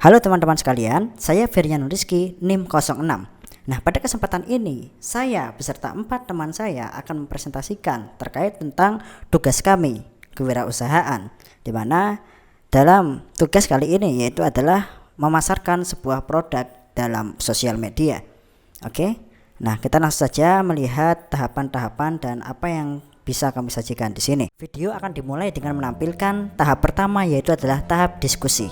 Halo teman-teman sekalian, saya Ferian Rizky, NIM 06. Nah, pada kesempatan ini, saya beserta 4 teman saya akan mempresentasikan terkait tentang tugas kami, kewirausahaan, di mana dalam tugas kali ini yaitu adalah memasarkan sebuah produk dalam sosial media. Oke, nah kita langsung saja melihat tahapan-tahapan dan apa yang bisa kami sajikan di sini. Video akan dimulai dengan menampilkan tahap pertama, yaitu adalah tahap diskusi.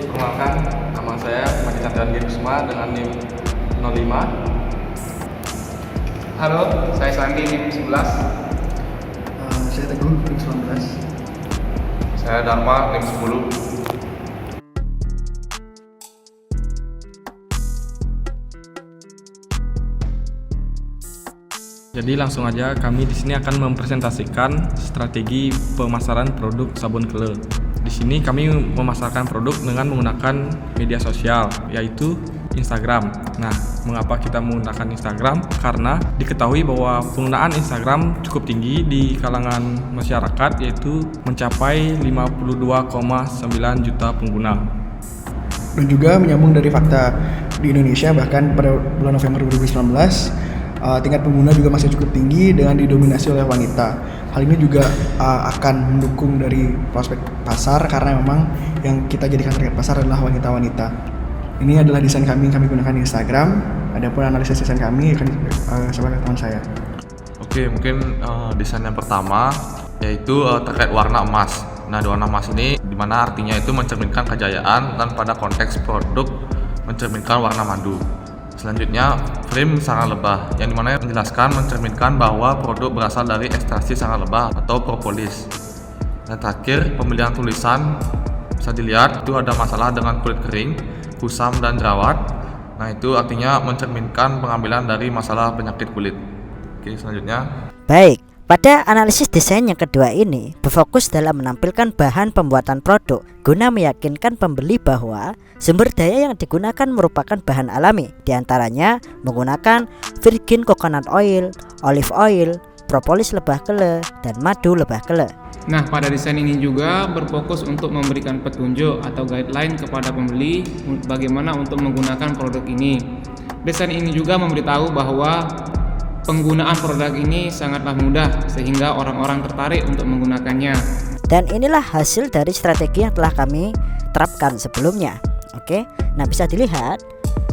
Perkenalkan, nama saya Madi Chandran Gisma dengan NIM 05. Halo, saya Sandi NIM 11. Saya Teguh NIM 19. Saya Dharma NIM 10. Jadi langsung aja kami di sini akan mempresentasikan strategi pemasaran produk sabun Kele. Di sini kami memasarkan produk dengan menggunakan media sosial, yaitu Instagram. Nah, mengapa kita menggunakan Instagram? Karena diketahui bahwa penggunaan Instagram cukup tinggi di kalangan masyarakat, yaitu mencapai 52,9 juta pengguna. Dan juga menyambung dari fakta di Indonesia, bahkan pada bulan November 2019 tingkat pengguna juga masih cukup tinggi dengan didominasi oleh wanita. Hal ini juga akan mendukung dari prospek pasar karena memang yang kita jadikan target pasar adalah wanita-wanita. Ini adalah desain kami yang kami gunakan di Instagram. Adapun analisis desain kami akan coba teman saya. Oke, mungkin desain yang pertama yaitu terkait warna emas. Nah, di warna emas ini dimana artinya itu mencerminkan kejayaan dan pada konteks produk mencerminkan warna madu. Selanjutnya, frame sarang lebah, yang dimana menjelaskan mencerminkan bahwa produk berasal dari ekstraksi sarang lebah atau propolis. Dan terakhir, pemilihan tulisan bisa dilihat itu ada masalah dengan kulit kering, kusam dan jerawat. Nah, itu artinya mencerminkan pengambilan dari masalah penyakit kulit. Oke, selanjutnya. Baik, pada analisis desain yang kedua ini berfokus dalam menampilkan bahan pembuatan produk guna meyakinkan pembeli bahwa sumber daya yang digunakan merupakan bahan alami, diantaranya menggunakan virgin coconut oil, olive oil, propolis lebah kele, dan madu lebah kele. Nah, pada desain ini juga berfokus untuk memberikan petunjuk atau guideline kepada pembeli bagaimana untuk menggunakan produk ini. Desain ini juga memberitahu bahwa penggunaan produk ini sangatlah mudah sehingga orang-orang tertarik untuk menggunakannya. Dan inilah hasil dari strategi yang telah kami terapkan sebelumnya. Oke, nah bisa dilihat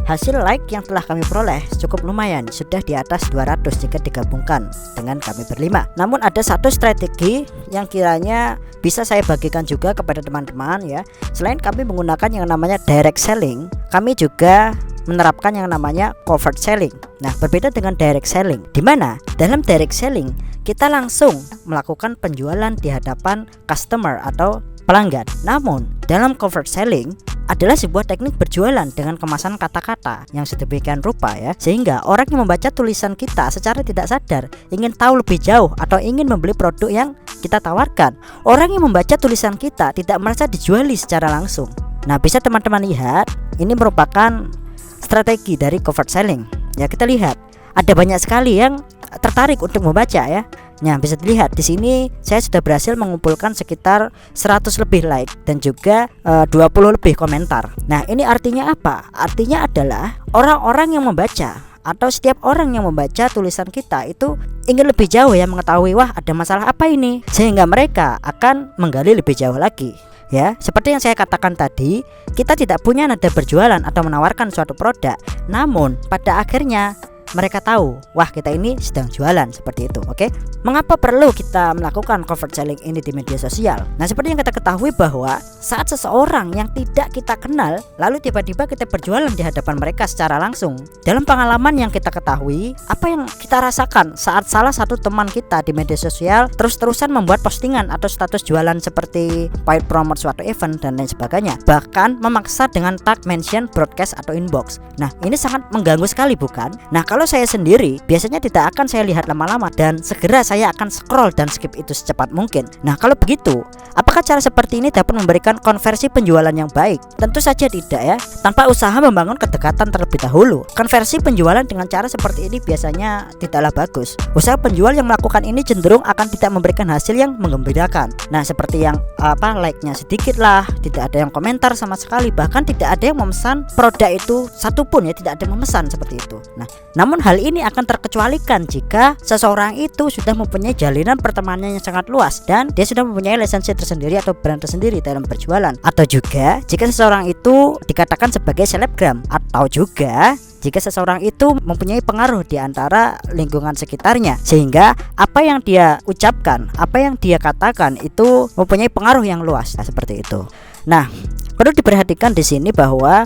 hasil like yang telah kami peroleh cukup lumayan, sudah di atas 200 jika digabungkan dengan kami berlima. Namun ada satu strategi yang kiranya bisa saya bagikan juga kepada teman-teman ya. Selain kami menggunakan yang namanya direct selling, kami juga menerapkan yang namanya covert selling. Nah, berbeda dengan direct selling, di mana dalam direct selling kita langsung melakukan penjualan di hadapan customer atau pelanggan. Namun, dalam covert selling adalah sebuah teknik berjualan dengan kemasan kata-kata yang sedemikian rupa ya, sehingga orang yang membaca tulisan kita secara tidak sadar ingin tahu lebih jauh atau ingin membeli produk yang kita tawarkan. Orang yang membaca tulisan kita tidak merasa dijuali secara langsung. Nah, bisa teman-teman lihat, ini merupakan strategi dari covert selling. Ya, kita lihat ada banyak sekali yang tertarik untuk membaca ya. Nah, bisa dilihat di sini saya sudah berhasil mengumpulkan sekitar 100 lebih like dan juga 20 lebih komentar. Nah, ini artinya apa? Artinya adalah orang-orang yang membaca atau setiap orang yang membaca tulisan kita itu ingin lebih jauh ya, mengetahui wah ada masalah apa ini, sehingga mereka akan menggali lebih jauh lagi. Ya, seperti yang saya katakan tadi, kita tidak punya nada berjualan atau menawarkan suatu produk. Namun pada akhirnya mereka tahu, wah kita ini sedang jualan, seperti itu. Oke. Mengapa perlu kita melakukan covert selling ini di media sosial? Nah, seperti yang kita ketahui bahwa saat seseorang yang tidak kita kenal lalu tiba-tiba kita berjualan di hadapan mereka secara langsung. Dalam pengalaman yang kita ketahui, apa yang kita rasakan saat salah satu teman kita di media sosial terus-terusan membuat postingan atau status jualan seperti paid promote suatu event dan lain sebagainya, bahkan memaksa dengan tag mention, broadcast atau inbox. Nah, ini sangat mengganggu sekali, bukan? Nah, kalau saya sendiri biasanya tidak akan saya lihat lama-lama dan segera saya akan scroll dan skip itu secepat mungkin. Nah, kalau begitu, apakah cara seperti ini dapat memberikan konversi penjualan yang baik? Tentu saja tidak ya, tanpa usaha membangun kedekatan terlebih dahulu. Konversi penjualan dengan cara seperti ini biasanya tidaklah bagus. Usaha penjual yang melakukan ini cenderung akan tidak memberikan hasil yang menggembirakan. Nah, seperti yang like-nya sedikit lah, tidak ada yang komentar sama sekali, bahkan tidak ada yang memesan produk itu satupun ya, tidak ada yang memesan seperti itu. Nah, namun hal ini akan terkecualikan jika seseorang itu sudah mempunyai jalinan pertemanan yang sangat luas dan dia sudah mempunyai lisensi tersendiri atau brand tersendiri dalam berjualan, atau juga jika seseorang itu dikatakan sebagai selebgram, atau juga jika seseorang itu mempunyai pengaruh di antara lingkungan sekitarnya, sehingga apa yang dia ucapkan, apa yang dia katakan itu mempunyai pengaruh yang luas. Nah, seperti itu. Nah, perlu diperhatikan di sini bahwa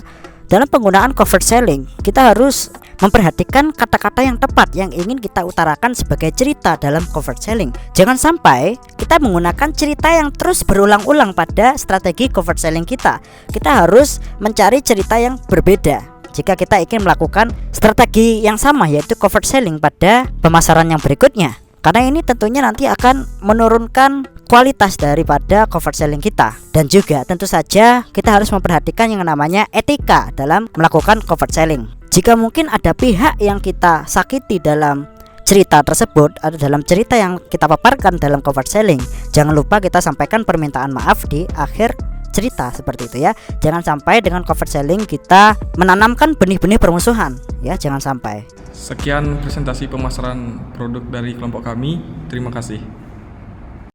dalam penggunaan covert selling kita harus memperhatikan kata-kata yang tepat yang ingin kita utarakan sebagai cerita dalam covert selling. Jangan sampai kita menggunakan cerita yang terus berulang-ulang pada strategi covert selling kita. Kita harus mencari cerita yang berbeda jika kita ingin melakukan strategi yang sama, yaitu covert selling pada pemasaran yang berikutnya. Karena ini tentunya nanti akan menurunkan kualitas daripada covert selling kita. Dan juga tentu saja kita harus memperhatikan yang namanya etika dalam melakukan covert selling. Jika mungkin ada pihak yang kita sakiti dalam cerita tersebut atau dalam cerita yang kita paparkan dalam covert selling, jangan lupa kita sampaikan permintaan maaf di akhir cerita, seperti itu ya. Jangan sampai dengan covert selling kita menanamkan benih-benih permusuhan ya, jangan sampai. Sekian presentasi pemasaran produk dari kelompok kami. Terima kasih.